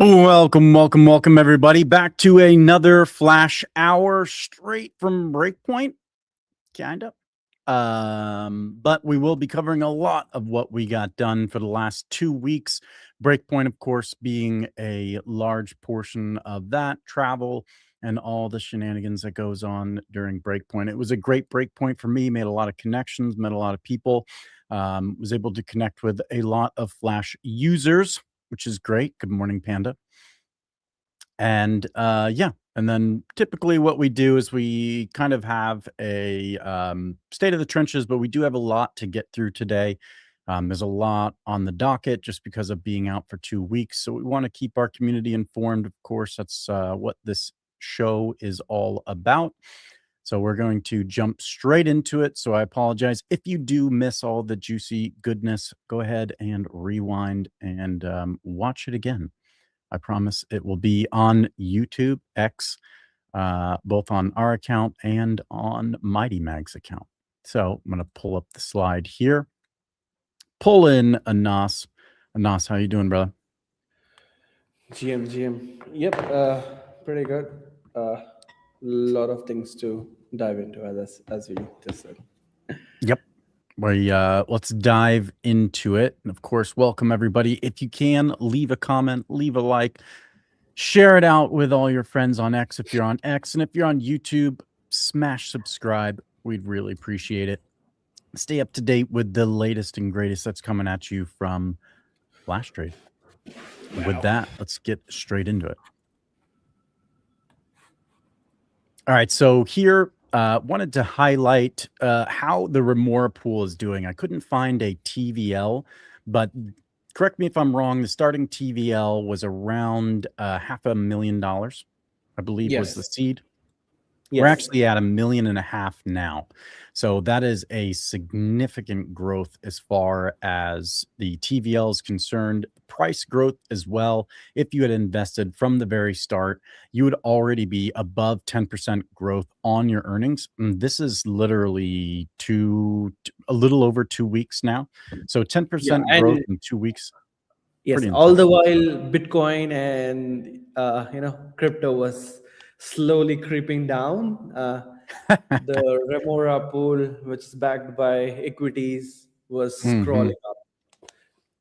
Welcome, everybody, back to another Flash Hour straight from Breakpoint, kind of. But we will be covering a lot of what we got done for the last 2 weeks. Breakpoint, of course, being a large portion of that, travel and all the shenanigans that goes on during Breakpoint. It was a great Breakpoint for me, made a lot of connections, met a lot of people, was able to connect with a lot of Flash users, which is great. Good morning, Panda. And yeah, and then typically what we do is we kind of have a state of the trenches, but we do have a lot to get through today. There's a lot on the docket just because of being out for 2 weeks. So we want to keep our community informed. Of course, that's what this show is all about. So we're going to jump straight into it. So I apologize if you do miss all the juicy goodness. Go ahead and rewind and watch it again. I promise it will be on YouTube, X, both on our account and on Mighty Mag's account. So I'm going to pull up the slide here. Pull in Anas. Anas, how you doing, brother? GM. Yep, pretty good. Lot of things to dive into as we just said. Yep. Let's dive into it. And of course, welcome everybody. If you can, leave a comment, leave a like, share it out with all your friends on X if you're on X. And if you're on YouTube, smash subscribe. We'd really appreciate it. Stay up to date with the latest and greatest that's coming at you from Flash Trade. Wow. With that, let's get straight into it. All right, so here, wanted to highlight how the Remora pool is doing. I couldn't find a TVL, but correct me if I'm wrong, the starting TVL was around $500,000, I believe. Yes. Was the seed. Yes. We're actually at $1.5 million now. So that is a significant growth as far as the TVL is concerned. Price growth as well. If you had invested from the very start, you would already be above 10% growth on your earnings. And this is literally a little over 2 weeks now. So 10% growth in 2 weeks. Yes, all the while Bitcoin and crypto was slowly creeping down. The Remora pool, which is backed by equities, was scrolling up.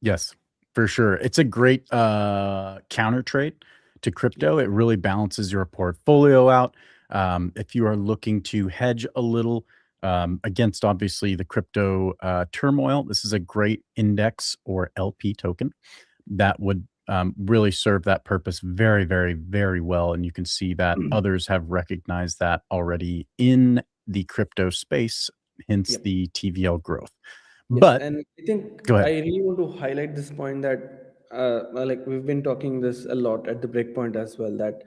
Yes, for sure. It's a great counter trade to crypto. It really balances your portfolio out. If you are looking to hedge a little against, obviously, the crypto turmoil, this is a great index or LP token that would really serve that purpose very, very, very well. And you can see that others have recognized that already in the crypto space, hence the TVL growth. Yes, but and I think I really want to highlight this point that like we've been talking this a lot at the Breakpoint as well, that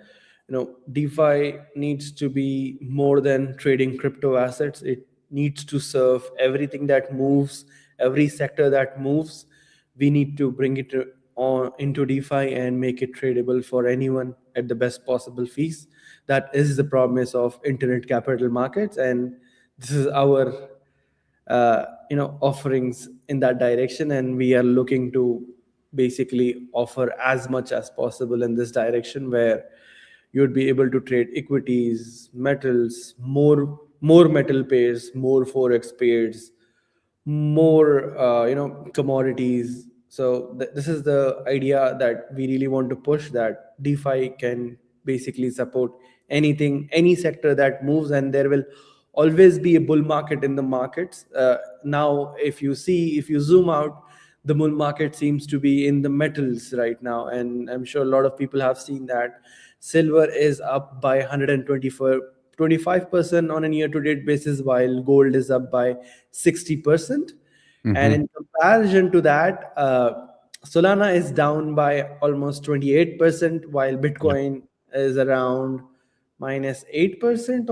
DeFi needs to be more than trading crypto assets. It needs to serve everything that moves, every sector that moves. We need to bring it into DeFi and make it tradable for anyone at the best possible fees. That is the promise of internet capital markets, and this is our offerings in that direction, and we are looking to basically offer as much as possible in this direction, where you would be able to trade equities, metals, more metal pairs, more forex pairs, more commodities. So this is the idea that we really want to push, that DeFi can basically support anything, any sector that moves, and there will always be a bull market in the markets. Now, if you zoom out, the bull market seems to be in the metals right now, and I'm sure a lot of people have seen that silver is up by 125% on a year-to-date basis, while gold is up by 60%. And in comparison to that, Solana is down by almost 28%, while Bitcoin is around minus 8%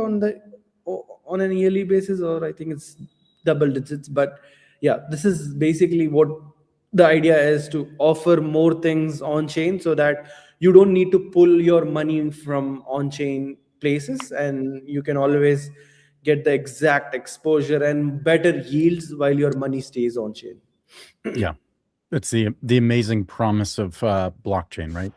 on a yearly basis, or I think it's double digits. But yeah, this is basically what the idea is, to offer more things on chain so that you don't need to pull your money from on chain places, and you can always get the exact exposure and better yields while your money stays on chain. Yeah. It's the amazing promise of blockchain, right?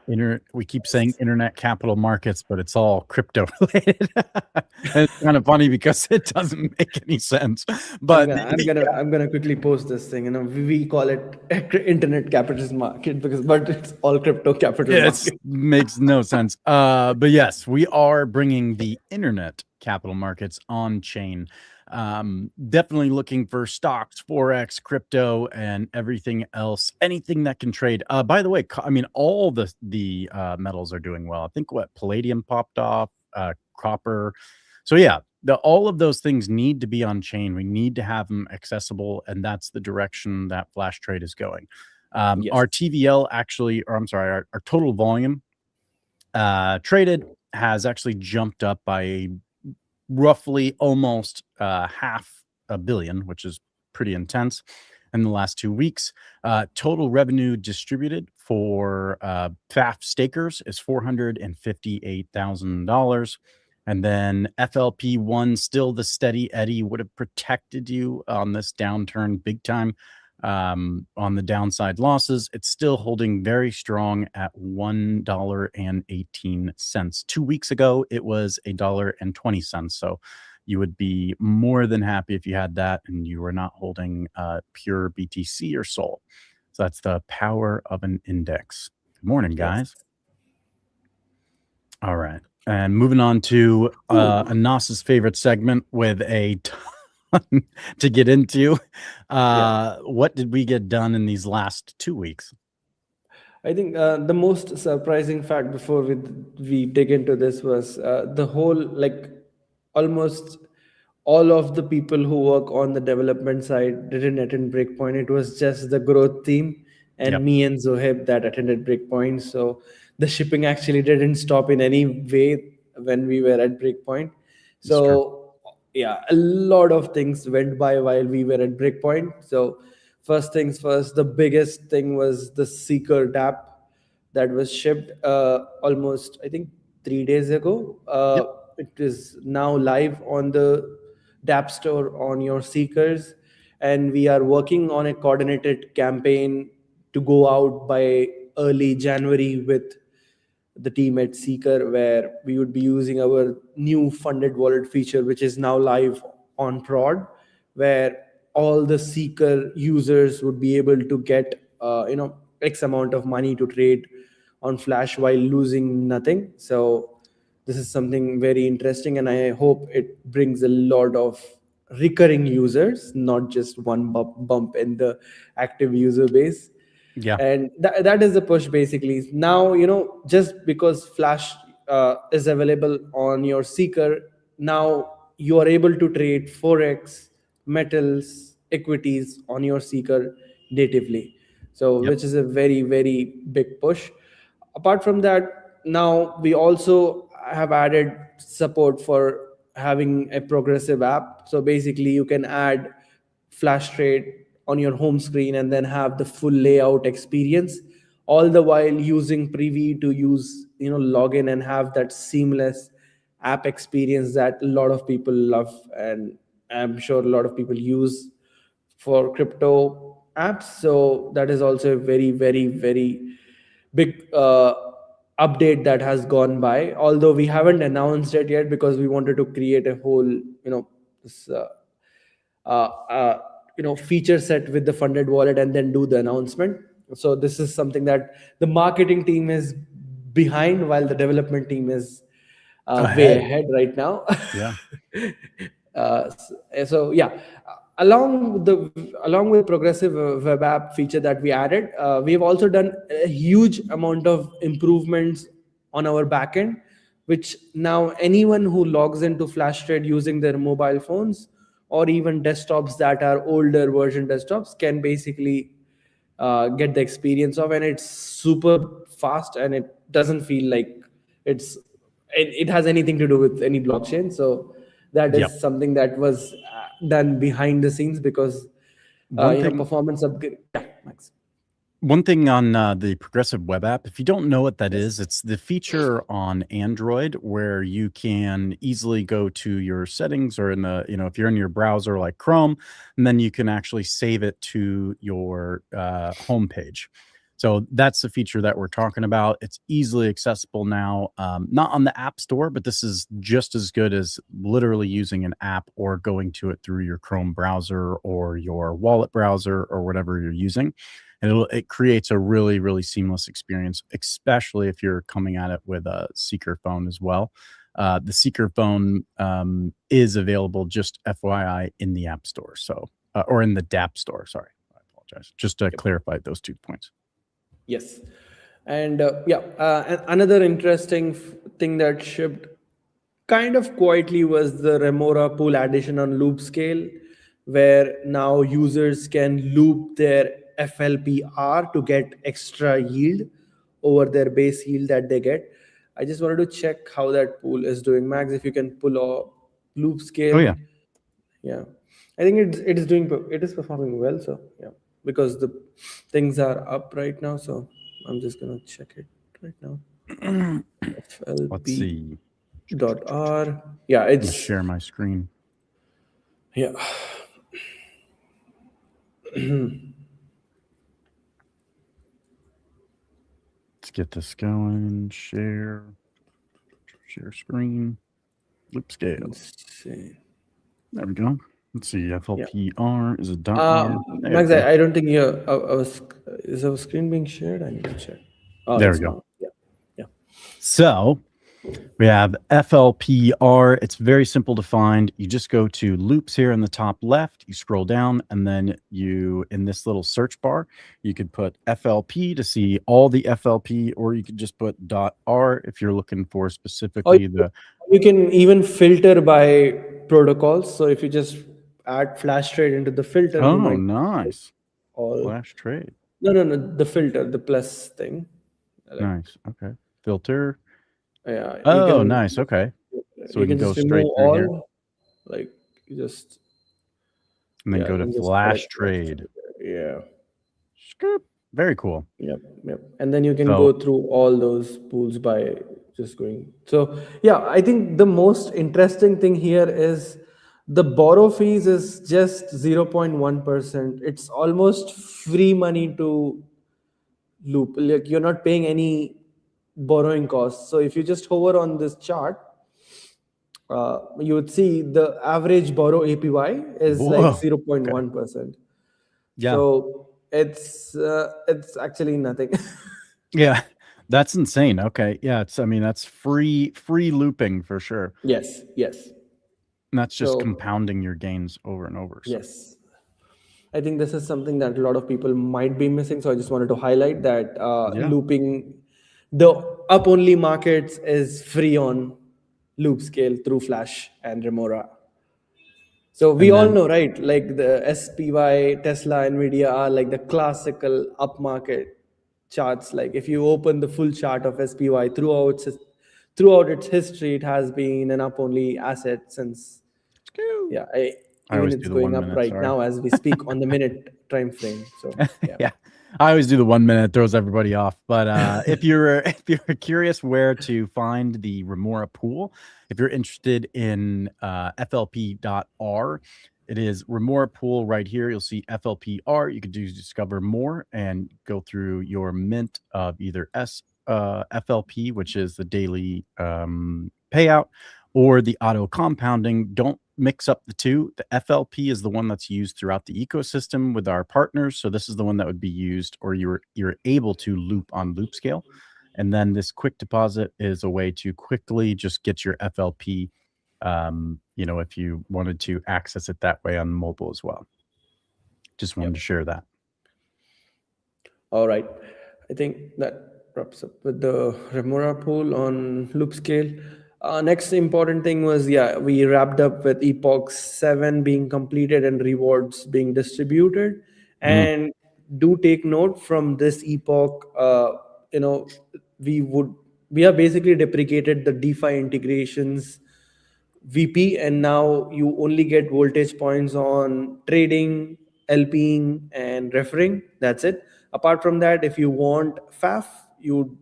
We keep saying internet capital markets, but it's all crypto related. And it's kind of funny because it doesn't make any sense. But I'm gonna quickly post this thing. You know, we call it internet capitalist market but it's all crypto capital it market. makes no sense. But yes, we are bringing the internet capital markets on chain. Definitely looking for stocks, forex, crypto, and everything else, anything that can trade. By the way, I mean all the metals are doing well. I think what palladium popped off, copper. So yeah, all of those things need to be on chain. We need to have them accessible, and that's the direction that Flash Trade is going. Yes. Our TVL actually, or I'm sorry, our total volume traded has actually jumped up by roughly almost half a billion, which is pretty intense in the last 2 weeks. Total revenue distributed for FAF stakers is $458,000. And then FLP1, still the steady Eddie, would have protected you on this downturn big time. On the downside losses, it's still holding very strong at $1.18. 2 weeks ago, it was $1.20. So you would be more than happy if you had that and you were not holding pure BTC or Sol. So that's the power of an index. Good morning, guys. All right. And moving on to Anas's favorite segment with a to get into. What did we get done in these last 2 weeks? I think the most surprising fact before we dig into this was the whole, like, almost all of the people who work on the development side didn't attend Breakpoint. It was just the growth team and me and Zoheb that attended Breakpoint. So the shipping actually didn't stop in any way when we were at Breakpoint. So yeah, a lot of things went by while we were at Breakpoint. So first things first, the biggest thing was the Seeker dApp that was shipped almost, I think, 3 days ago. It is now live on the dApp store on your Seekers, and we are working on a coordinated campaign to go out by early January with the team at Seeker, where we would be using our new funded wallet feature, which is now live on Prod, where all the Seeker users would be able to get X amount of money to trade on Flash while losing nothing. So this is something very interesting, and I hope it brings a lot of recurring users, not just one bump in the active user base. And that is the push basically. Now, just because Flash is available on your Seeker, now you are able to trade forex, metals, equities on your Seeker natively. So which is a very, very big push. Apart from that, now we also have added support for having a progressive app. So basically you can add Flash Trade on your home screen and then have the full layout experience, all the while using Privy to use login and have that seamless app experience that a lot of people love, and I'm sure a lot of people use for crypto apps. So that is also a very, very, very big update that has gone by, although we haven't announced it yet because we wanted to create a whole this feature set with the funded wallet and then do the announcement. So this is something that the marketing team is behind while the development team is way ahead right now. So yeah, along with progressive web app feature that we added, we've also done a huge amount of improvements on our backend, which now anyone who logs into Flash Trade using their mobile phones or even desktops that are older version desktops can basically get the experience of, and it's super fast and it doesn't feel like it has anything to do with any blockchain. So that is something that was done behind the scenes because performance upgrade. Yeah, Max. One thing on the progressive web app, if you don't know what that is, it's the feature on Android where you can easily go to your settings or in the, if you're in your browser like Chrome, and then you can actually save it to your home page. So that's the feature that we're talking about. It's easily accessible now, not on the App Store, but this is just as good as literally using an app or going to it through your Chrome browser or your wallet browser or whatever you're using. And it creates a really, really seamless experience, especially if you're coming at it with a Seeker phone as well. The Seeker phone is available, just FYI, in the App Store, or in the DApp Store. Sorry, I apologize. Just to clarify those 2 points. Yes. And another interesting thing that shipped kind of quietly was the Remora pool addition on loop scale, where now users can loop their FLPR to get extra yield over their base yield that they get. I just wanted to check how that pool is doing. Max, if you can pull a loop scale. Oh, yeah. Yeah, I think it is performing well. So yeah, because the things are up right now. So I'm just gonna check it right now. Let's see. FLP.R. Yeah, I'm gonna it's share my screen. yeah. Let's get this going. Share screen. Loop scale. Let's see. There we go. Let's see. FLPR is a .R. Max, I don't think is our screen being shared? I need to check. Oh, there we go. Not. Yeah. So we have FLPR. It's very simple to find. You just go to loops here in the top left. You scroll down, and then in this little search bar, you could put FLP to see all the FLP, or you could just put .R if you're looking for specifically You can even filter by protocols. So if you just add flash trade into the filter, oh, nice. All flash trade. No, the filter, the plus thing. Nice. Okay. Filter. Yeah. Oh, nice. Okay. So we can go straight through here. Like you just. And then go to flash trade. Yeah. Scoop. Very cool. Yep. And then you can go through all those pools by just going. So yeah, I think the most interesting thing here is the borrow fees is just 0.1%. It's almost free money to loop. Like you're not paying any borrowing costs. So if you just hover on this chart, you would see the average borrow APY is like 0.1%. Yeah. So it's actually nothing. Yeah, that's insane. Okay. Yeah, that's free looping for sure. Yes. And that's just compounding your gains over and over. So. Yes. I think this is something that a lot of people might be missing. So I just wanted to highlight that looping, the up only markets is free on loop scale through Flash and Remora. So we all know, right? Like the SPY, Tesla, Nvidia are like the classical upmarket charts. Like if you open the full chart of SPY throughout its history, it has been an up only asset since. Yeah, even it's going up right now as we speak on the minute time frame. So yeah. I always do the 1 minute, throws everybody off. But if you're curious where to find the Remora pool, if you're interested in FLP.R, it is Remora pool right here. You'll see FLPR. You could do discover more and go through your mint of either FLP, which is the daily payout, or the auto compounding. Don't mix up the two. The FLP is the one that's used throughout the ecosystem with our partners. So this is the one that would be used, or you're able to loop on loop scale. And then this quick deposit is a way to quickly just get your FLP, if you wanted to access it that way on mobile as well. Just wanted to share that. All right. I think that wraps up with the Remora pool on loop scale. Next important thing was, we wrapped up with Epoch 7 being completed and rewards being distributed. And do take note from this Epoch, we have basically deprecated the DeFi integrations VP, and now you only get voltage points on trading, LPing, and referring. That's it. Apart from that, if you want FAF, you'd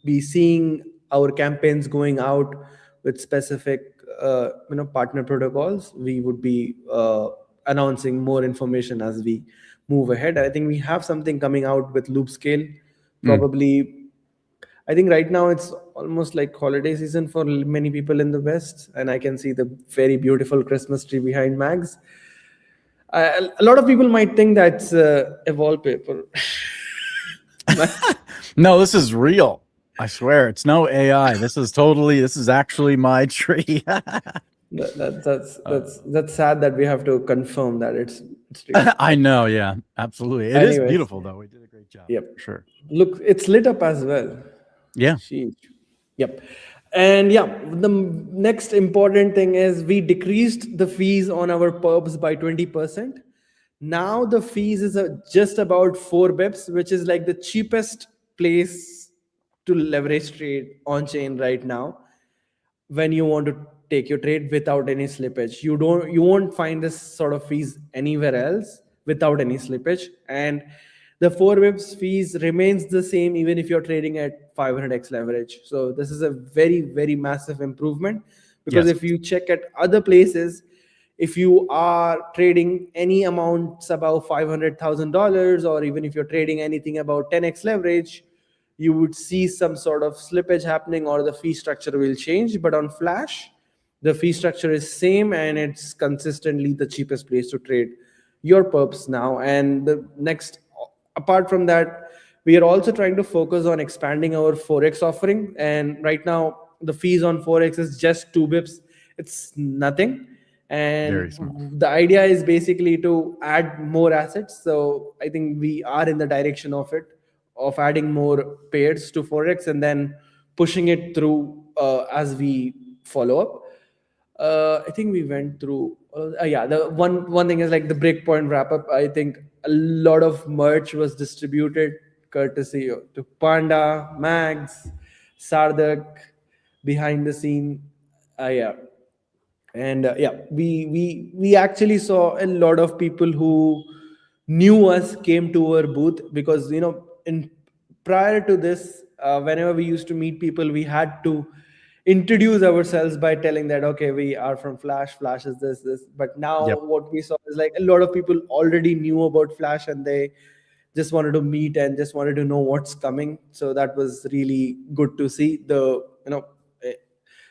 be seeing our campaigns going out with specific partner protocols. We would be announcing more information as we move ahead. I think we have something coming out with loop scale probably. I think right now it's almost like holiday season for many people in the West, and I can see the very beautiful Christmas tree behind Mags. A lot of people might think that's a wallpaper. No, this is real. I swear, it's no AI. This is actually my tree. That's sad that we have to confirm that it's real. I know, yeah, absolutely. It is beautiful though. We did a great job. Yep. Sure. Look, it's lit up as well. Yeah. Yep. And the next important thing is we decreased the fees on our perps by 20%. Now the fees is just about 4 bips, which is like the cheapest place to leverage trade on chain right now. When you want to take your trade without any slippage, you won't find this sort of fees anywhere else without any slippage. And the 4 bips fees remains the same even if you're trading at 500x leverage. So this is a very, very massive improvement, because if you check at other places, if you are trading any amounts above $500,000, or even if you're trading anything about 10x leverage, you would see some sort of slippage happening or the fee structure will change. But on Flash, the fee structure is same, and it's consistently the cheapest place to trade your perps now. And the next, apart from that, we are also trying to focus on expanding our Forex offering. And right now, the fees on Forex is just 2 bips. It's nothing. And the idea is basically to add more assets. So I think we are in the direction of adding more pairs to Forex and then pushing it through as we follow up. I think we went through. The one thing is like the breakpoint wrap up. I think a lot of merch was distributed courtesy to Panda, Mags, Sardak, behind the scene. And we actually saw a lot of people who knew us came to our booth, because in prior to this, whenever we used to meet people, we had to introduce ourselves by telling that, okay, we are from Flash is this. But now what we saw is like a lot of people already knew about Flash, and they just wanted to meet and just wanted to know what's coming. So that was really good to see the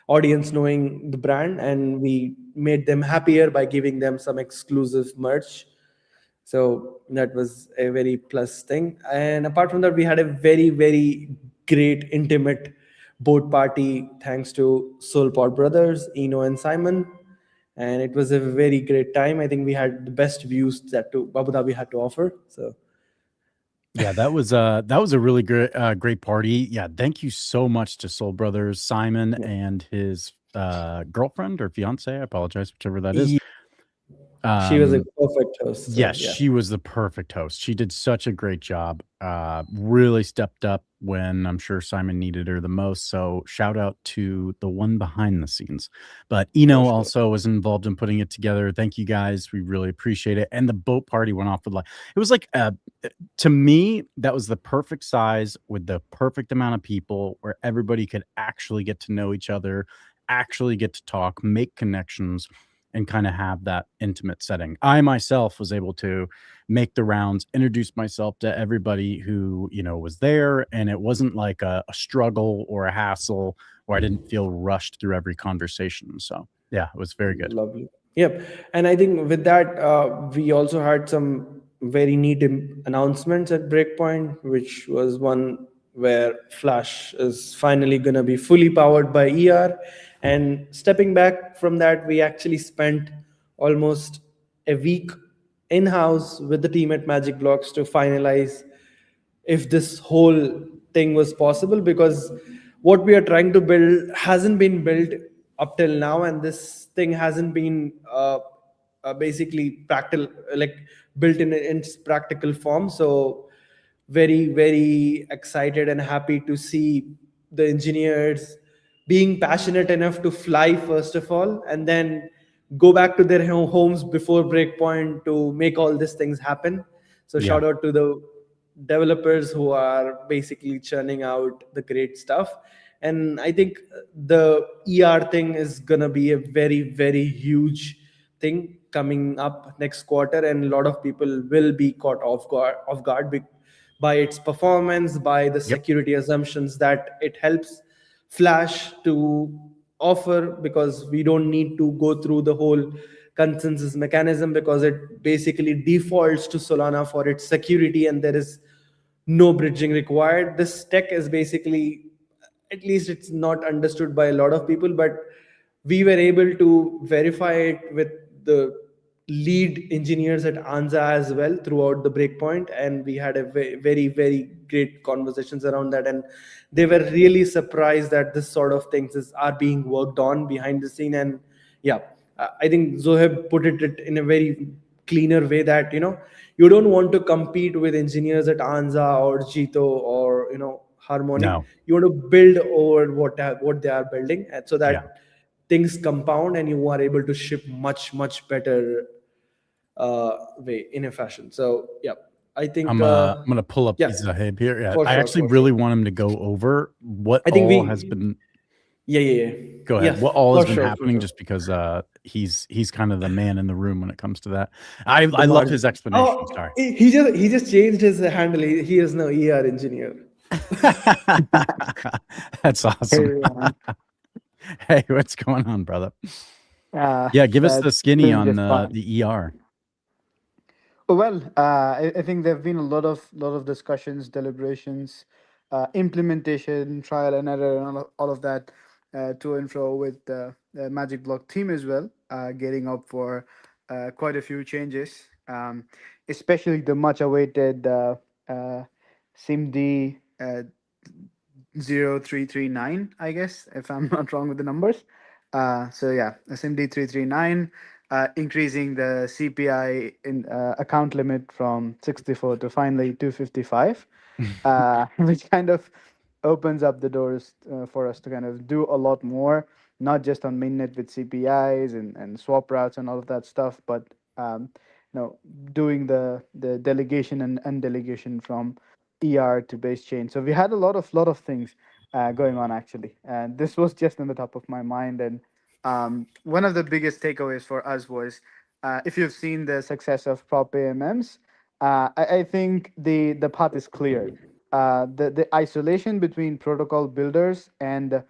audience knowing the brand, and we made them happier by giving them some exclusive merch. So that was a very plus thing. And apart from that, we had a very, very great intimate boat party thanks to Soulpod brothers, Eno and Simon. And it was a very great time. I think we had the best views that Abu Dhabi had to offer. So yeah, that was a really great party. Yeah, thank you so much to Soul Brothers, Simon and his girlfriend or fiance. I apologize, whichever that is. She was a perfect host. So, yes, she was the perfect host. She did such a great job. Really stepped up when I'm sure Simon needed her the most. So shout out to the one behind the scenes. But Eno also was involved in putting it together. Thank you guys. We really appreciate it. And the boat party went off with it was like to me, that was the perfect size with the perfect amount of people where everybody could actually get to know each other, actually get to talk, make connections, and kind of have that intimate setting. I myself was able to make the rounds, introduce myself to everybody who, was there. And it wasn't like a struggle or a hassle, or I didn't feel rushed through every conversation. So yeah, it was very good. Lovely. Yep. And I think with that, we also had some very neat announcements at Breakpoint, which was one where Flash is finally going to be fully powered by ER. And stepping back from that, we actually spent almost a week in-house with the team at Magic Blocks to finalize if this whole thing was possible, because what we are trying to build hasn't been built up till now, and this thing hasn't been basically practical, like built in its practical form. So very, very excited and happy to see the engineers being passionate enough to fly first of all, and then go back to their homes before Breakpoint to make all these things happen. So shout out to the developers who are basically churning out the great stuff. And I think the ER thing is gonna be a very, very huge thing coming up next quarter, and a lot of people will be caught off guard by its performance, by the Yep. security assumptions that it helps Flash to offer, because we don't need to go through the whole consensus mechanism, because it basically defaults to Solana for its security and there is no bridging required. This tech is basically, at least it's not understood by a lot of people, but we were able to verify it with the lead engineers at Anza as well throughout the breakpoint, and we had a very, very great conversations around that, and they were really surprised that this sort of things are being worked on behind the scene. And yeah, I think Zoheb put it in a very cleaner way that you don't want to compete with engineers at Anza or Jito or Harmonic. No. You want to build over what they are building, and so Yeah. that things compound and you are able to ship much better way in a fashion. So yeah, I think I'm gonna pull up yeah, Zahib here. Yeah, for I sure, actually for really sure. want him to go over what I think all has we been. yeah. Go ahead. Yes, What all has for been sure, for happening? sure. Just because he's kind of the man in the room when it comes to that. I The love mod. his explanation. Oh, Sorry. he just changed his handle. He is now ER engineer. That's awesome. Hey, everyone. Hey, what's going on, brother? Uh, Yeah, give us the that's skinny doing on just fine. the ER. Well, I think there have been a lot of discussions, deliberations, implementation, trial and error, and all of that to and fro with the Magic Block team as well, getting up for quite a few changes, especially the much awaited SIMD 0339, I guess, if I'm not wrong with the numbers. So yeah, SMD 339, increasing the CPI in account limit from 64 to finally 255, which kind of opens up the doors for us to kind of do a lot more, not just on mainnet with CPIs and swap routes and all of that stuff, but um, doing the delegation and undelegation from ER to base chain. So we had a lot of things going on actually, and this was just on the top of my mind. And one of the biggest takeaways for us was, if you've seen the success of prop AMMs, I think the path is clear. The isolation between protocol builders and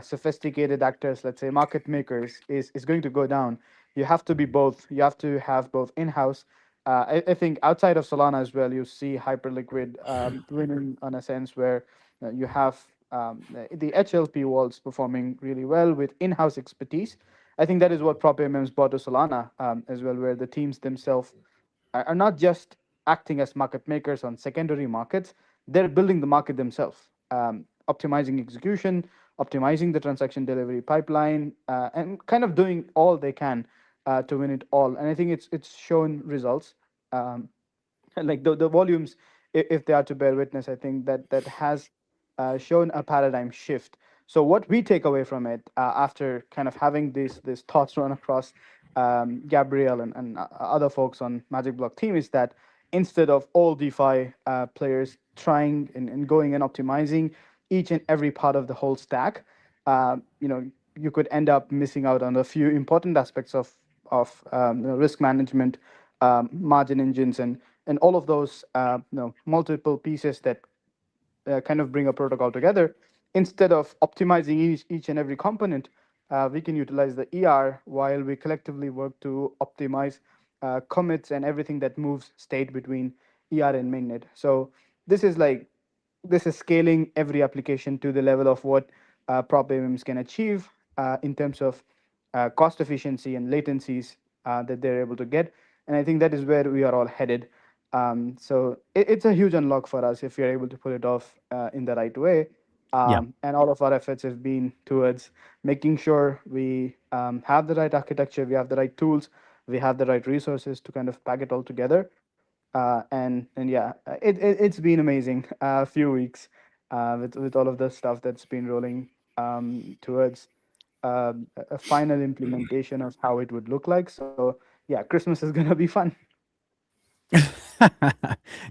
sophisticated actors, let's say market makers, is going to go down. You have to be both. You have to have both in-house. I think outside of Solana as well, you see Hyperliquid winning on a sense where you have the HLP walls performing really well with in-house expertise. I think that is what Prop AMMs brought to Solana as well, where the teams themselves are not just acting as market makers on secondary markets, they're building the market themselves, optimizing execution, optimizing the transaction delivery pipeline, and kind of doing all they can to win it all. And I think it's shown results. Um, like the volumes, if they are to bear witness, I think that has shown a paradigm shift. So what we take away from it, after kind of having these thoughts run across Gabriel and other folks on Magic Block team, is that instead of all DeFi players trying and going and optimizing each and every part of the whole stack, you could end up missing out on a few important aspects of risk management, margin engines, and all of those multiple pieces that kind of bring a protocol together. Instead of optimizing each and every component, we can utilize the ER while we collectively work to optimize commits and everything that moves state between ER and mainnet. So this is like this is scaling every application to the level of what prop AMMs can achieve in terms of cost efficiency and latencies that they're able to get. And I think that is where we are all headed. So it's a huge unlock for us if we're able to pull it off in the right way. Yeah. And all of our efforts have been towards making sure we have the right architecture, we have the right tools, we have the right resources to kind of pack it all together. And yeah, it's been amazing few weeks with all of the stuff that's been rolling towards a final implementation of how it would look like. So yeah, Christmas is gonna be fun.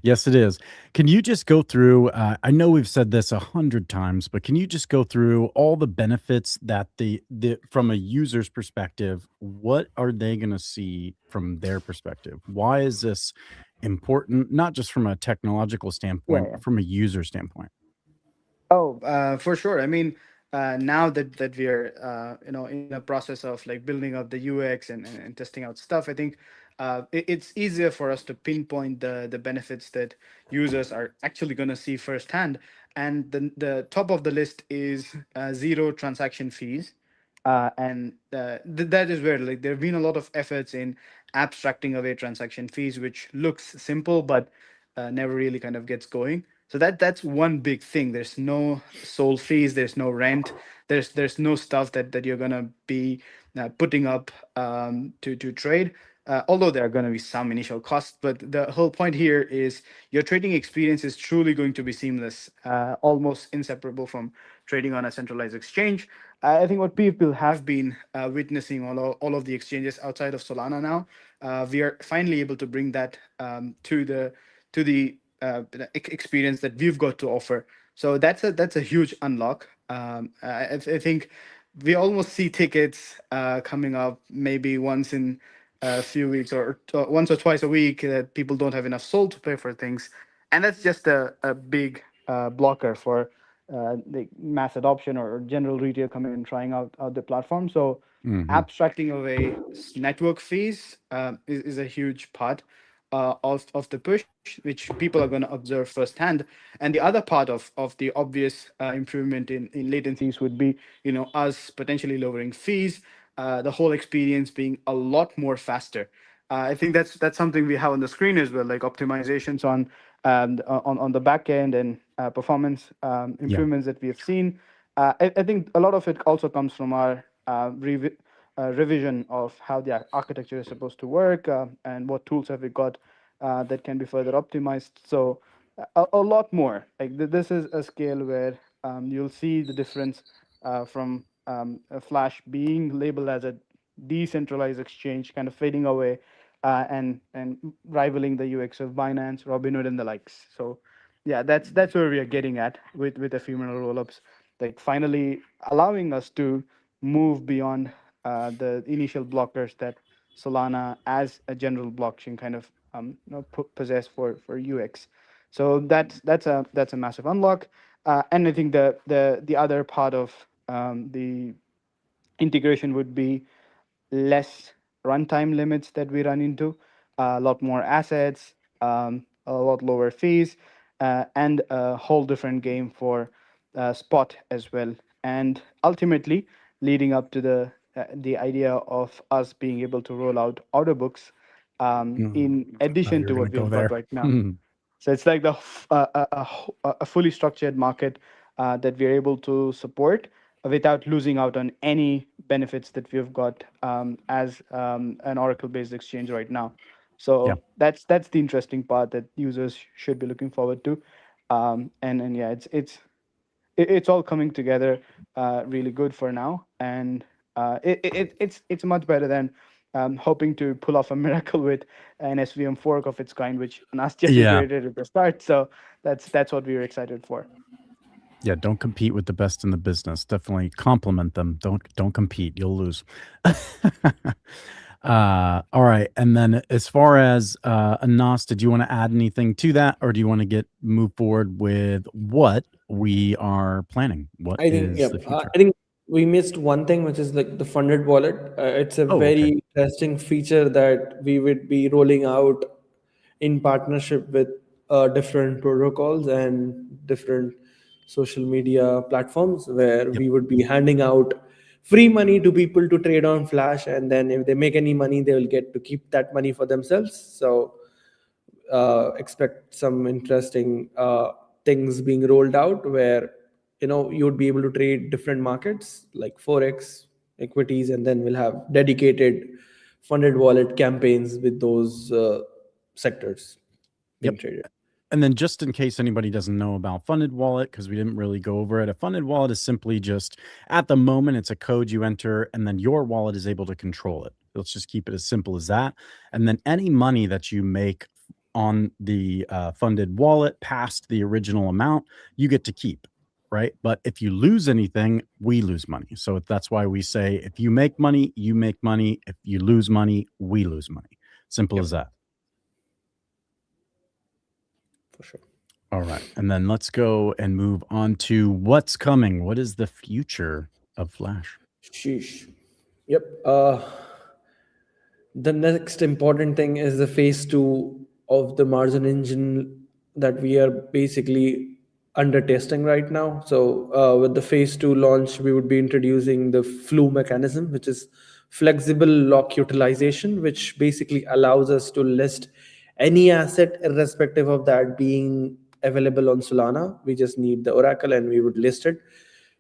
Yes, it is. Can you just go through? I know we've said this 100 times, but can you just go through all the benefits that the from a user's perspective? What are they going to see from their perspective? Why is this important? Not just from a technological standpoint, Yeah. but from a user standpoint. Oh, for sure. I mean, now that we're in the process of like building up the UX and testing out stuff, I think it's easier for us to pinpoint the benefits that users are actually going to see firsthand. And the top of the list is zero transaction fees. That is where like there have been a lot of efforts in abstracting away transaction fees, which looks simple but never really kind of gets going. So that's one big thing. There's no soul fees, there's no rent, there's no stuff that you're gonna be putting up to trade. Although there are going to be some initial costs, but the whole point here is your trading experience is truly going to be seamless, almost inseparable from trading on a centralized exchange. I think what people have been witnessing all of the exchanges outside of Solana now, we are finally able to bring that to the experience that we've got to offer. So that's a huge unlock. I think we almost see tickets coming up maybe once in a few weeks or once or twice a week that people don't have enough soul to pay for things, and that's just a big blocker for the mass adoption or general retail coming and trying out the platform. So Mhm. abstracting away network fees is a huge part of the push, which people are going to observe firsthand. And the other part of the obvious improvement in latencies would be, us potentially lowering fees, the whole experience being a lot more faster. I think that's something we have on the screen as well, like optimizations on the back end and performance Yeah. improvements that we have seen. I think a lot of it also comes from our revision of how the architecture is supposed to work and what tools have we got that can be further optimized. So a lot more. Like this is a scale where you'll see the difference from a Flash being labeled as a decentralized exchange, kind of fading away, and rivaling the UX of Binance, Robinhood, and the likes. So yeah, that's where we are getting at with ephemeral rollups, like finally allowing us to move beyond the initial blockers that Solana as a general blockchain kind of possess for UX. So that's a massive unlock. And I think the other part of the integration would be less runtime limits that we run into, a lot more assets, a lot lower fees, and a whole different game for spot as well. And ultimately, leading up to the idea of us being able to roll out order books in Thought addition you were to going to what go we've got there. right now. So it's like a fully structured market that we're able to support without losing out on any benefits that we've got as an Oracle-based exchange right now. Yeah. So that's the interesting part that users should be looking forward to. And yeah, it's all coming together really good for now, and it's much better than hoping to pull off a miracle with an SVM fork of its kind, which Nas just Yeah. iterated at the start. So that's what we were excited for. Yeah, don't compete with the best in the business. Definitely compliment them. Don't compete. You'll lose. All right. And then as far as Anas, did you want to add anything to that, or do you want to move forward with what we are planning? What I think, is yeah, the future? I think we missed one thing, which is like the funded wallet. It's a Oh, okay. very interesting feature that we would be rolling out in partnership with different protocols and different social media platforms, where Yep. we would be handing out free money to people to trade on Flash, and then if they make any money, they will get to keep that money for themselves. So expect some interesting things being rolled out, where you would be able to trade different markets like forex, equities, and then we'll have dedicated funded wallet campaigns with those sectors being Yep. traded. And then just in case anybody doesn't know about Funded Wallet, because we didn't really go over it, a Funded Wallet is simply just, at the moment, it's a code you enter, and then your wallet is able to control it. Let's just keep it as simple as that. And then any money that you make on the funded wallet past the original amount, you get to keep, right? But if you lose anything, we lose money. So that's why we say, if you make money, you make money. If you lose money, we lose money. Simple as that. For sure. All right. And then let's go and move on to what's coming. What is the future of Flash? Sheesh. Yep. The next important thing is the phase 2 of the margin engine that we are basically under testing right now. So with the phase 2 launch, we would be introducing the flu mechanism, which is flexible lock utilization, which basically allows us to list any asset irrespective of that being available on Solana. We just need the Oracle and we would list it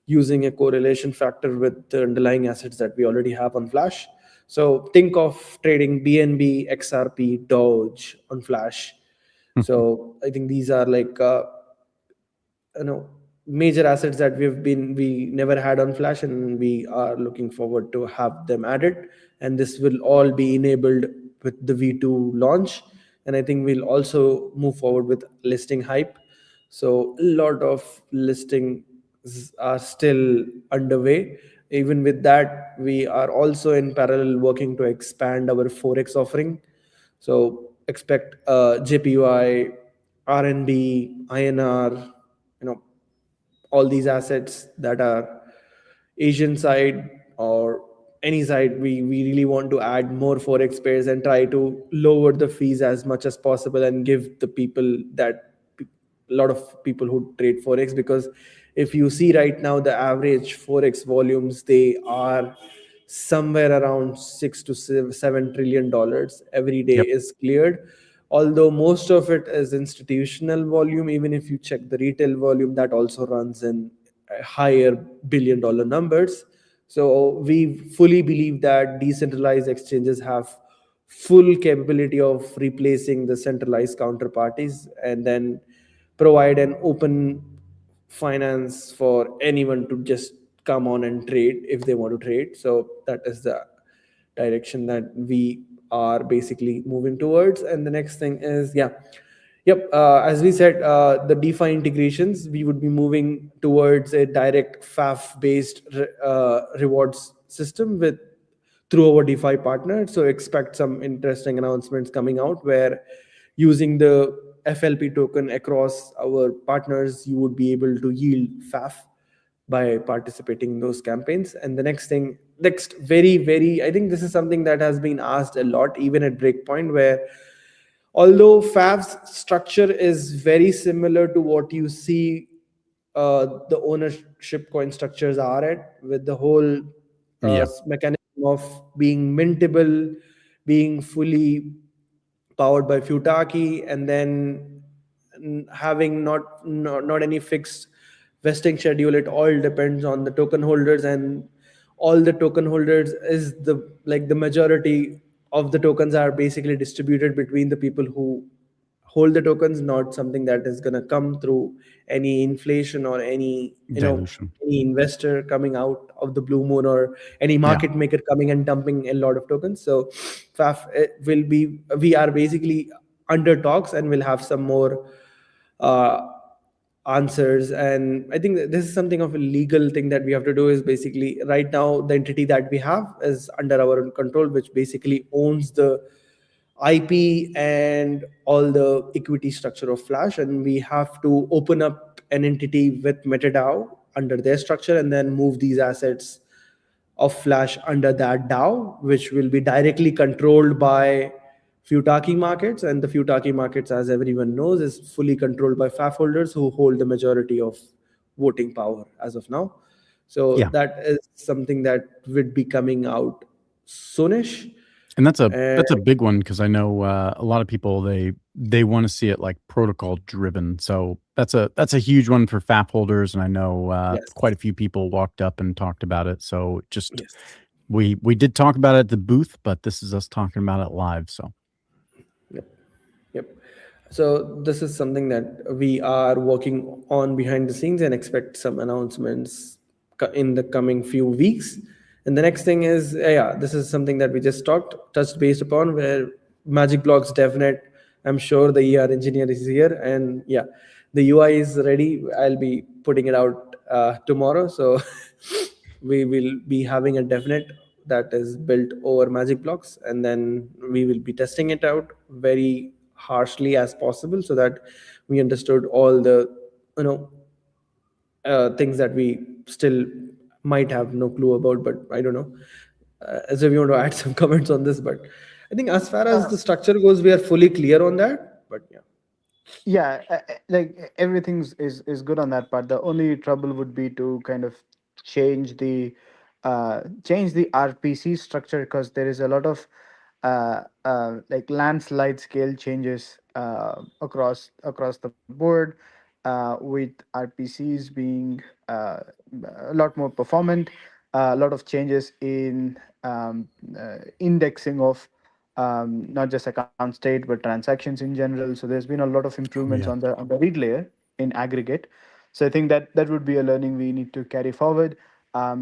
using a correlation factor with the underlying assets that we already have on Flash. So think of trading BNB, XRP, Doge on Flash. So I think these are like major assets that we never had on Flash, and we are looking forward to have them added. And this will all be enabled with the V2 launch. And I think we'll also move forward with listing hype. So a lot of listings are still underway. Even with that, we are also in parallel working to expand our Forex offering. So expect JPY, RNB, INR, all these assets that are Asian side or any side. We really want to add more Forex pairs and try to lower the fees as much as possible and give the people that a lot of people who trade Forex, because if you see right now the average Forex volumes, they are somewhere around $6 to $7 trillion every day is cleared. Although most of it is institutional volume, even if you check the retail volume, that also runs in higher billion-dollar numbers. So we fully believe that decentralized exchanges have full capability of replacing the centralized counterparties and then provide an open finance for anyone to just come on and trade if they want to trade. So that is the direction that we are basically moving towards. And the next thing is as we said, the DeFi integrations, we would be moving towards a direct FAF based rewards system through our DeFi partner. So expect some interesting announcements coming out where using the FLP token across our partners, you would be able to yield FAF by participating in those campaigns. And the next very, I think this is something that has been asked a lot, even at Breakpoint, where although FAF's structure is very similar to what you see the ownership coin structures are at, with the whole mechanism of being mintable, being fully powered by Futaki, and then having not any fixed vesting schedule. It all depends on the token holders, and all the token holders is the majority of the tokens are basically distributed between the people who hold the tokens, not something that is going to come through any inflation or any Dilution. any investor coming out of the blue moon or any market maker coming and dumping a lot of tokens. So FAF we are basically under talks and we'll have some more answers. And I think that this is something of a legal thing that we have to do. Is basically right now the entity that we have is under our control, which basically owns the IP and all the equity structure of Flash, and we have to open up an entity with MetaDAO under their structure and then move these assets of Flash under that DAO, which will be directly controlled by Futaki markets. And the Futaki markets, as everyone knows, is fully controlled by FAF holders who hold the majority of voting power as of now. So that is something that would be coming out soonish. And that's a big one, because I know a lot of people, they want to see it like protocol driven. So that's a huge one for FAF holders, and I know quite a few people walked up and talked about it. So just we did talk about it at the booth, but this is us talking about it live. So yep. So this is something that we are working on behind the scenes and expect some announcements in the coming few weeks. And the next thing is, this is something that we just touched based upon, where Magic Blocks DevNet I'm sure the ER engineer is here, and yeah, the UI is ready. I'll be putting it out tomorrow. So we will be having a definite that is built over magic blocks, and then we will be testing it out very harshly as possible, so that we understood all the, you know, things that we still might have no clue about. But I don't know, as if you want to add some comments on this. But I think as far as the structure goes, we are fully clear on that. But yeah. Yeah, like everything's is good on that part. The only trouble would be to kind of change the change the RPC structure, because there is a lot of like landslide scale changes across the board, with RPCs being a lot more performant, a lot of changes in indexing of not just account state but transactions in general. So there's been a lot of Oh improvements yeah. on the read layer in aggregate. So I think that that would be a learning we need to carry forward,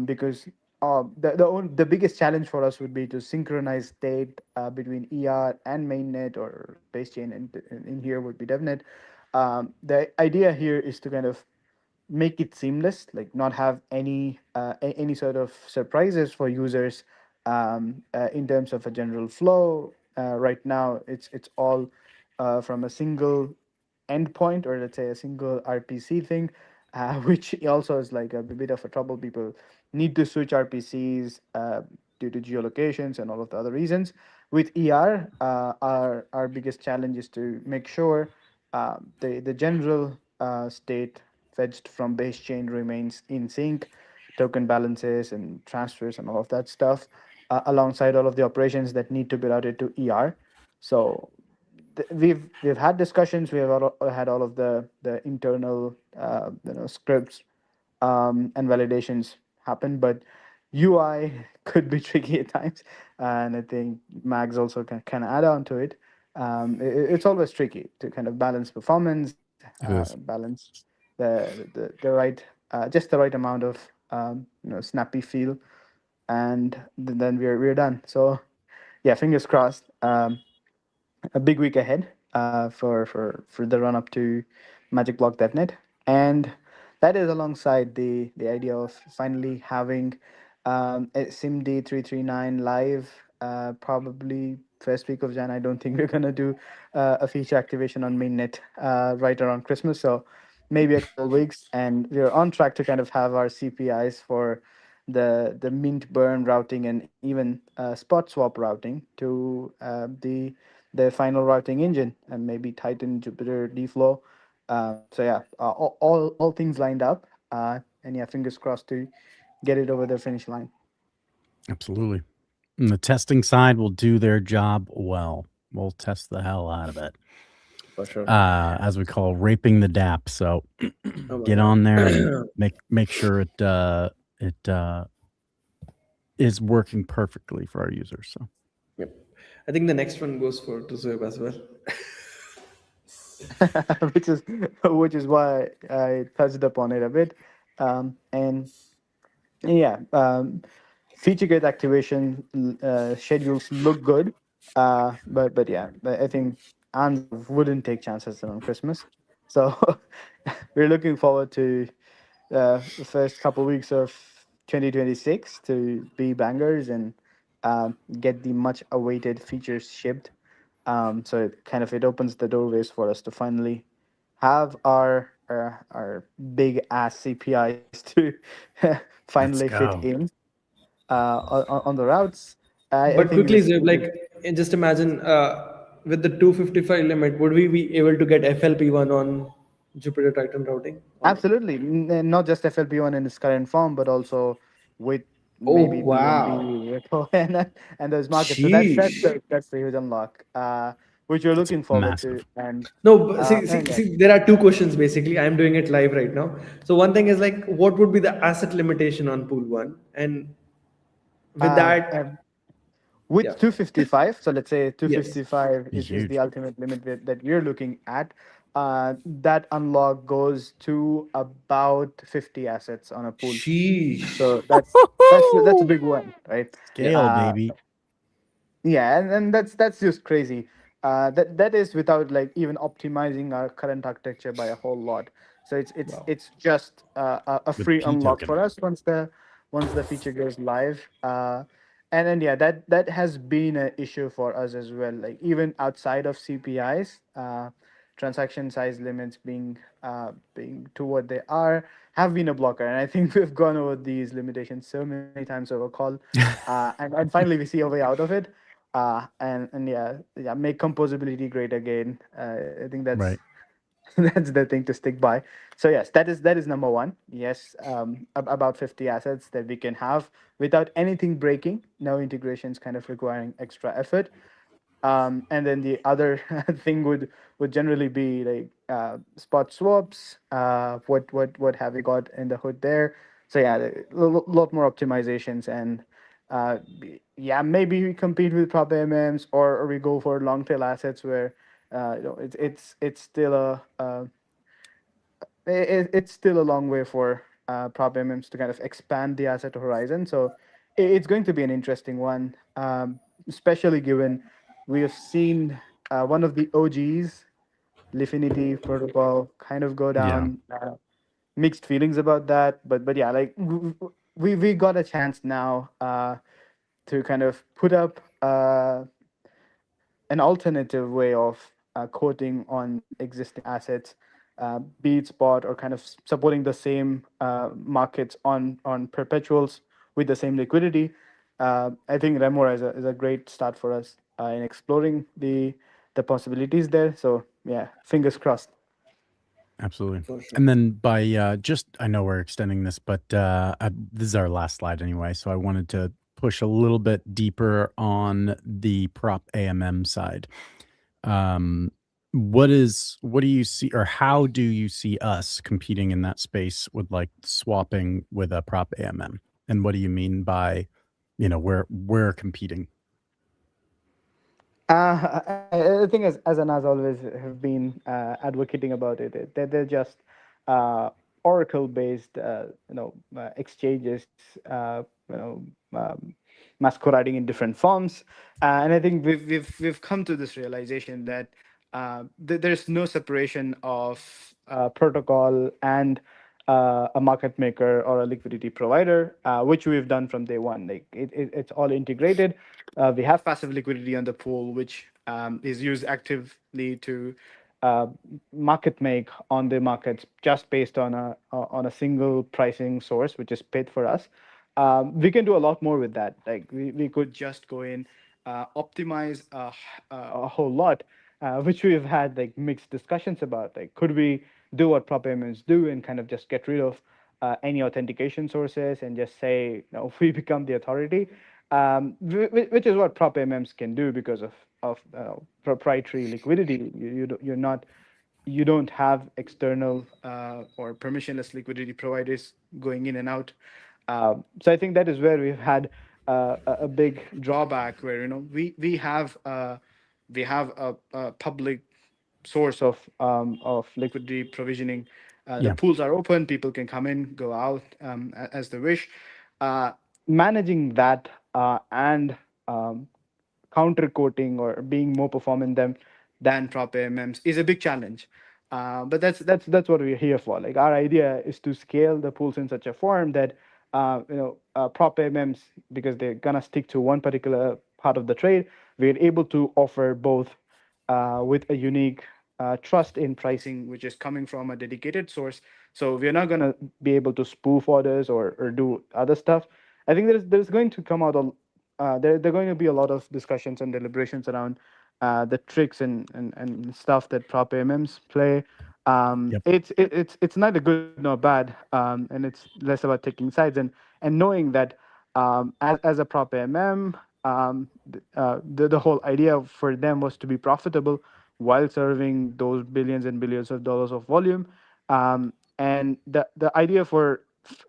because the biggest challenge for us would be to synchronize state between ER and mainnet or base chain, and in here would be DevNet. The idea here is to kind of make it seamless, like not have any sort of surprises for users in terms of a general flow. Right now, it's all from a single endpoint, or let's say a single RPC thing, which also is like a bit of a trouble. People need to switch RPCs due to geolocations and all of the other reasons. With ER, our biggest challenge is to make sure the general state fetched from base chain remains in sync, token balances and transfers and all of that stuff, alongside all of the operations that need to be routed to ER. So we've had discussions. We have had all of the internal scripts and validations happen, but UI could be tricky at times, and I think Mags also can add on to it. It's always tricky to kind of balance performance, It is. balance the right just the right amount of snappy feel, and then we're done. So yeah, fingers crossed. A big week ahead for the run up to Magic Block DevNet, and that is alongside the idea of finally having a SIMD 339 live. Probably first week of Jan. I don't think we're gonna do a feature activation on mainnet right around Christmas, so maybe a couple weeks, and we're on track to kind of have our CPIs for the mint burn routing and even spot swap routing to the final routing engine, and maybe Titan, Jupyter, DFlow. So yeah, all things lined up, and yeah, fingers crossed to get it over the finish line. Absolutely. And the testing side will do their job well. We'll test the hell out of it. For sure. As we call raping the DApp. So Oh my get God. on there and make sure it is working perfectly for our users. So Yep. I think the next one goes for to Zoeb as well. which is why I touched upon it a bit, and yeah, feature gate activation schedules look good, but yeah, I think Anza wouldn't take chances around Christmas, so we're looking forward to the first couple weeks of 2026 to be bangers and get the much awaited features shipped. So it kind of it opens the doorways for us to finally have our big ass CPIs to finally let's fit go. in on the routes. I But think quickly, this Zoeb, like just imagine with the 255 limit, would we be able to get FLP1 on Jupyter Titan routing or not? absolutely not just FLP1 in its current form, but also with Oh maybe BNB, wow. Ripple, and those markets. So Sheesh. that's the huge unlock, which we're It's looking forward to. massive. No, but And yeah, there are two questions basically. I'm doing it live right now. So one thing is like, what would be the asset limitation on pool one? And with uh, that, with yeah, 255, so let's say yes. 255 is the Huge. ultimate limit that we're looking at. That unlock goes to about 50 assets on a pool. Sheesh. So that's a big one, right? Yeah. Scale, baby. Yeah, and that's just crazy. That is without like even optimizing our current architecture by a whole lot. So Wow. it's just a With free P unlock token. for us once the feature goes live. And then yeah, that has been an issue for us as well. Like even outside of CPIs, transaction size limits being to what they are have been a blocker. And I think we've gone over these limitations so many times over call, and finally we see a way out of it. And yeah, make composability great again. I think that's Right. that's the thing to stick by. So yes, that is number one. Yes, about 50 assets that we can have without anything breaking, no integrations kind of requiring extra effort. And then the other thing would generally be like spot swaps. What have we got in the hood there? So yeah, a lot more optimizations and yeah, maybe we compete with prop AMMs, or we go for long tail assets where it's still it's still a long way for prop AMMs to kind of expand the asset horizon. So it's going to be an interesting one, especially given we have seen one of the OGs, Lifinity protocol, kind of go Yeah. down. Mixed feelings about that, but yeah, like we got a chance now to kind of put up an alternative way of quoting on existing assets, be it spot or kind of supporting the same markets on perpetuals with the same liquidity. I think Remora is a great start for us in exploring the possibilities there. So yeah, fingers crossed. Absolutely. For sure. And then by just, I know we're extending this, but this is our last slide anyway. So I wanted to push a little bit deeper on the prop AMM side. What do you see, or how do you see us competing in that space with like swapping with a prop AMM? And what do you mean by, we're competing? I think as Anas always have been advocating about it, they're just Oracle-based, exchanges, you know, um, masquerading in different forms. And I think we've come to this realization that there's no separation of protocol and a market maker or a liquidity provider, which we've done from day one. Like it's all integrated. We have passive liquidity on the pool, which is used actively to uh, market make on the markets just based on a single pricing source, which is paid for us. We can do a lot more with that. Like we could just go in, optimize a whole lot, which we've had like mixed discussions about. Like, could we do what prop payments do and kind of just get rid of any authentication sources and just say, we become the authority, which is what prop AMMs can do because of proprietary liquidity. You don't have external or permissionless liquidity providers going in and out. So I think that is where we've had a big drawback, where we have a public source of liquidity provisioning. The Yeah. pools are open; people can come in, go out as they wish. Uh, Managing that and counter coating or being more performant than prop AMMs is a big challenge. But that's what we're here for. Like our idea is to scale the pools in such a form that prop AMMs, because they're gonna stick to one particular part of the trade, we're able to offer both with a unique trust in pricing, which is coming from a dedicated source. So we're not going to be able to spoof orders or do other stuff. I think there's going to come out there are going to be a lot of discussions and deliberations around the tricks and stuff that prop AMMs play. Yep. It's neither good nor bad, and it's less about taking sides and knowing that as a prop AMM, the whole idea for them was to be profitable while serving those billions and billions of dollars of volume. And the idea for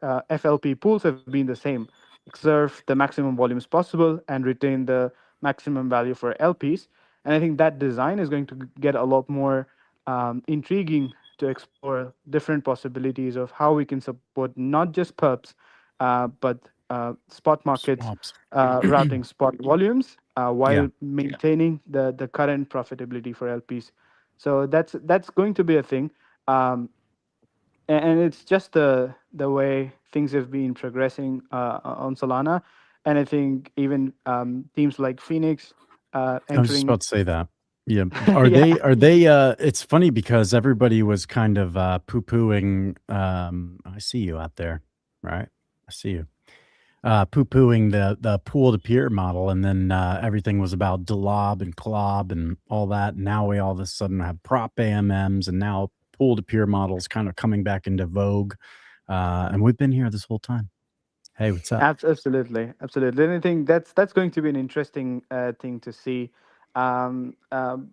FLP pools have been the same: serve the maximum volumes possible and retain the maximum value for LPs. And I think that design is going to get a lot more intriguing to explore different possibilities of how we can support not just perps, but spot markets Swaps. routing spot volumes while maintaining the current profitability for LPs. So that's going to be a thing. And it's just the way things have been progressing on Solana, and I think even teams like Phoenix I was just entering. about to say that. Yeah. Are Yeah, they it's funny because everybody was kind of poo-pooing I see you out there, right? I see you. Poo-pooing the pool to peer model, and then everything was about DLOB and CLOB and all that. Now we all of a sudden have prop AMMs, and now pool to peer models kind of coming back into vogue. And we've been here this whole time. Hey, what's up? absolutely, absolutely. And I think that's going to be an interesting thing to see. Um, um,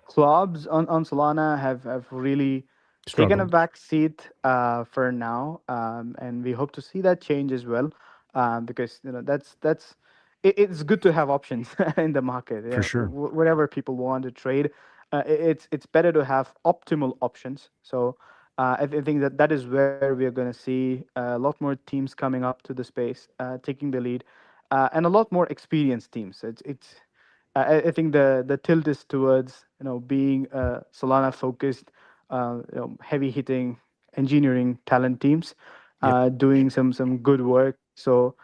Clubs on Solana have really taken a Struggled. back seat for now, and we hope to see that change as well, because that's it's good to have options in the market. For sure. Whatever people want to trade, it's better to have optimal options. So I think that is where we are going to see a lot more teams coming up to the space, taking the lead, and a lot more experienced teams. It's I think the tilt is towards being Solana focused, heavy hitting engineering talent teams, Yep. doing some good work. So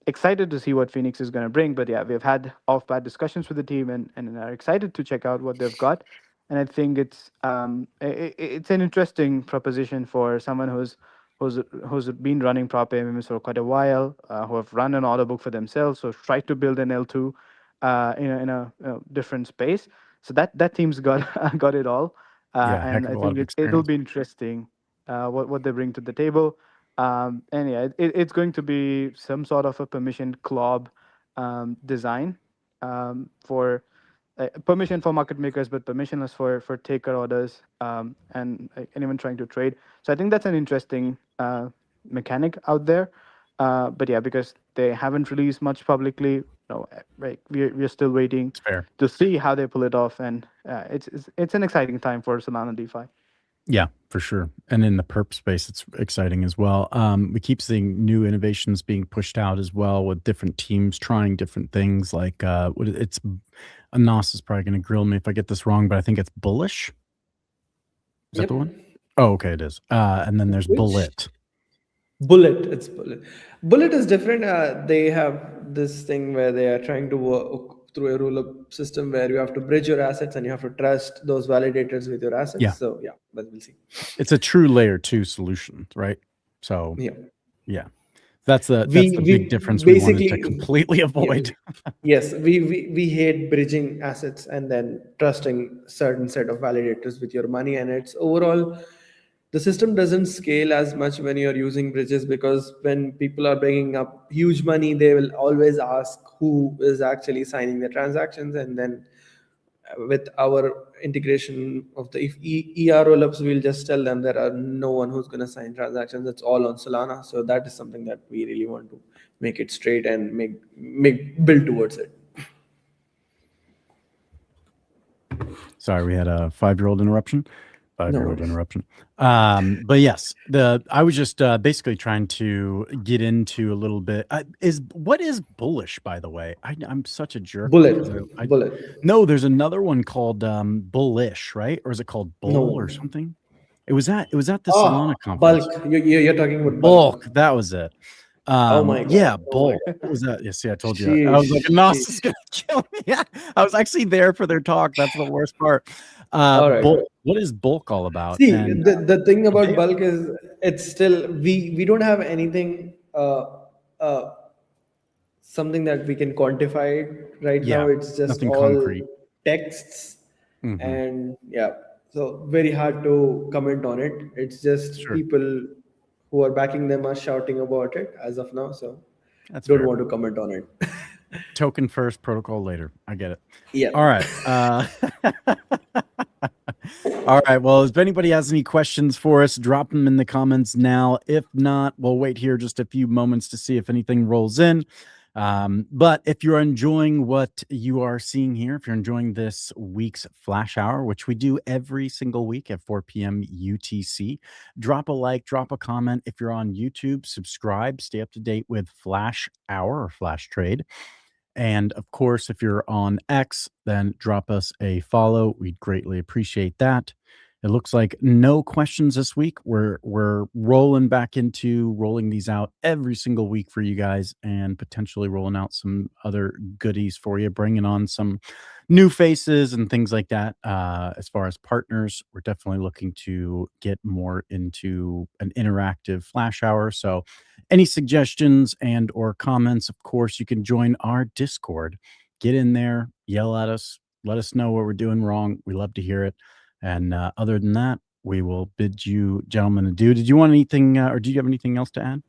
excited to see what Phoenix is going to bring. But yeah, we've had off bad discussions with the team, and are excited to check out what they've got. And I think it's an interesting proposition for someone who's been running prop AMMs for quite a while, who have run an order book for themselves, so tried to build an L2 in a different space. So that team's got got it all, Yeah, heck and of I a lot think of it'll experience. be interesting what they bring to the table. And yeah, it's going to be some sort of a permission club design for permission for market makers, but permissionless for taker orders, and anyone trying to trade. So I think that's an interesting mechanic out there. But yeah, because they haven't released much publicly, right, we're still waiting It's fair. to see how they pull it off, and it's an exciting time for Solana DeFi. Yeah, for sure. And in the perp space, it's exciting as well. We keep seeing new innovations being pushed out as well, with different teams trying different things. Like it's Anas is probably going to grill me if I get this wrong, but I think it's Bullish. Is that the one? Oh, okay, it is. And then there's Which Bullet. Bullet? It's Bullet. Bullet is different. They have this thing where they are trying to work through a rule-up system where you have to bridge your assets and you have to trust those validators with your assets. Yeah. So yeah, but we'll see. It's a true layer 2 solution, right? So Yeah. that's the big difference we wanted to completely avoid. Yes, we hate bridging assets and then trusting certain set of validators with your money, and it's overall the system doesn't scale as much when you're using bridges, because when people are bringing up huge money, they will always ask who is actually signing the transactions, and then with our integration of the ER rollups, we'll just tell them there are no one who's going to sign transactions. It's all on Solana. So that is something that we really want to make it straight and make build towards it. Sorry, we had a 5-year-old interruption. worries. Interruption. But yes, I was just basically trying to get into a little bit. What is Bullish, by the way? I'm such a jerk. Bullet. No, there's another one called Bullish, right? Or is it called Bull or No. something? It was at the Solana conference. Bulk. You're talking about Bulk. That was it. Oh my God. Yeah, Oh Bulk. my What was that? Yeah, see, I told you. I was like, Sheesh, Anas is gonna kill me. Yeah, I was actually there for their talk. That's the worst part. All right. Bulk. What is Bulk all about? See, And the thing about bulk is it's still we don't have anything something that we can quantify right Yeah, now. It's just nothing all concrete. texts, Mhm. and yeah, so very hard to comment on it. It's just Sure. people who are backing them are shouting about it as of now, so That's don't fair. want to comment on it. Token first, protocol later. I get it. Yeah. All right. All right. Well, if anybody has any questions for us, drop them in the comments now. If not, we'll wait here just a few moments to see if anything rolls in. But if you're enjoying what you are seeing here, if you're enjoying this week's Flash Hour, which we do every single week at 4 p.m. UTC, drop a like, drop a comment. If you're on YouTube, subscribe, stay up to date with Flash Hour or Flash Trade. And of course, if you're on X, then drop us a follow. We'd greatly appreciate that. It looks like no questions this week. We're rolling these out every single week for you guys, and potentially rolling out some other goodies for you, bringing on some new faces and things like that. As far as partners, we're definitely looking to get more into an interactive flash hour. So any suggestions and or comments, of course, you can join our Discord. Get in there, yell at us, let us know what we're doing wrong. We love to hear it. And other than that, we will bid you gentlemen adieu. Did you want anything, or do you have anything else to add?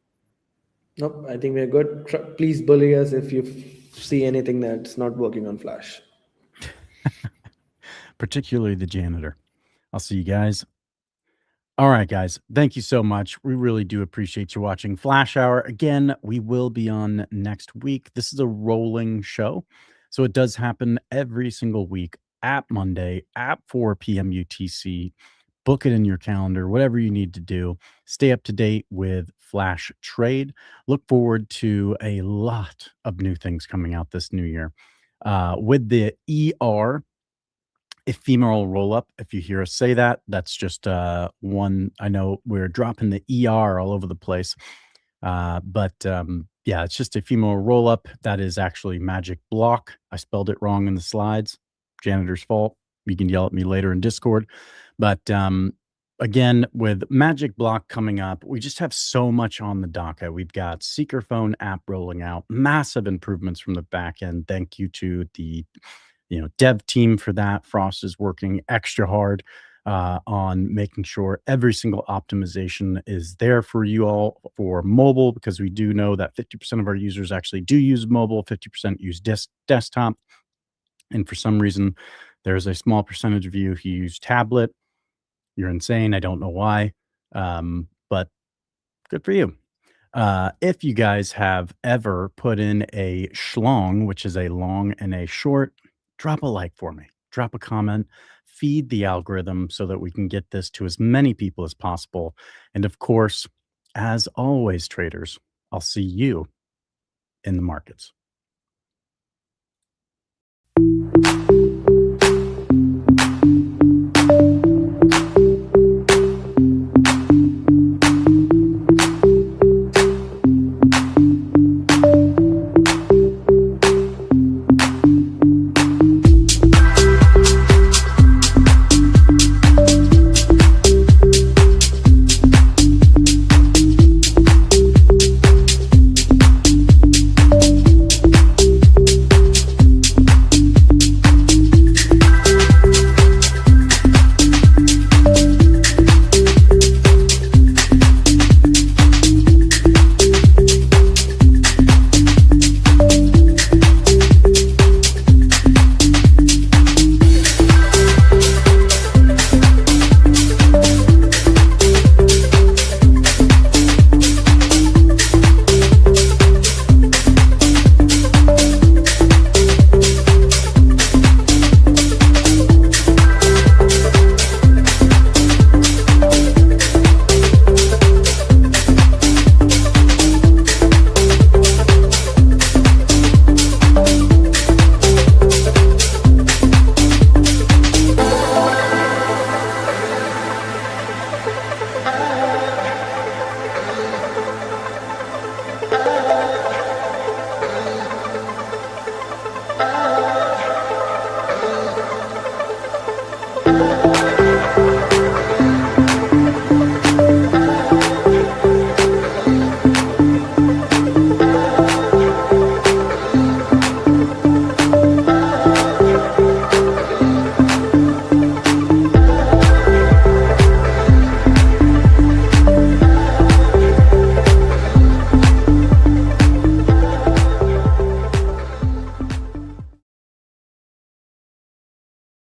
Nope, I think we're good. Please bully us if you see anything that's not working on Flash. Particularly the janitor. I'll see you guys. All right, guys. Thank you so much. We really do appreciate you watching Flash Hour. Again, we will be on next week. This is a rolling show, so it does happen every single week at Monday at 4 p.m. UTC. Book it in your calendar, whatever you need to do. Stay up to date with Flash Trade. Look forward to a lot of new things coming out this new year. With the ER, ephemeral roll-up, if you hear us say that, that's just one. I know we're dropping the ER all over the place. But yeah, it's just ephemeral roll-up. That is actually magic block. I spelled it wrong in the slides. Janitor's fault. You can yell at me later in Discord. But again, with magic block coming up, we just have so much on the docket. We've got Seeker Phone app rolling out, massive improvements from the back end. Thank you to the dev team for that. Frost is working extra hard on making sure every single optimization is there for you all for mobile, because we do know that 50% of our users actually do use mobile, 50% use desktop. And for some reason, there's a small percentage of you who use tablet. You're insane. I don't know why, but good for you. If you guys have ever put in a schlong, which is a long and a short, drop a like for me. Drop a comment. Feed the algorithm so that we can get this to as many people as possible. And of course, as always, traders, I'll see you in the markets.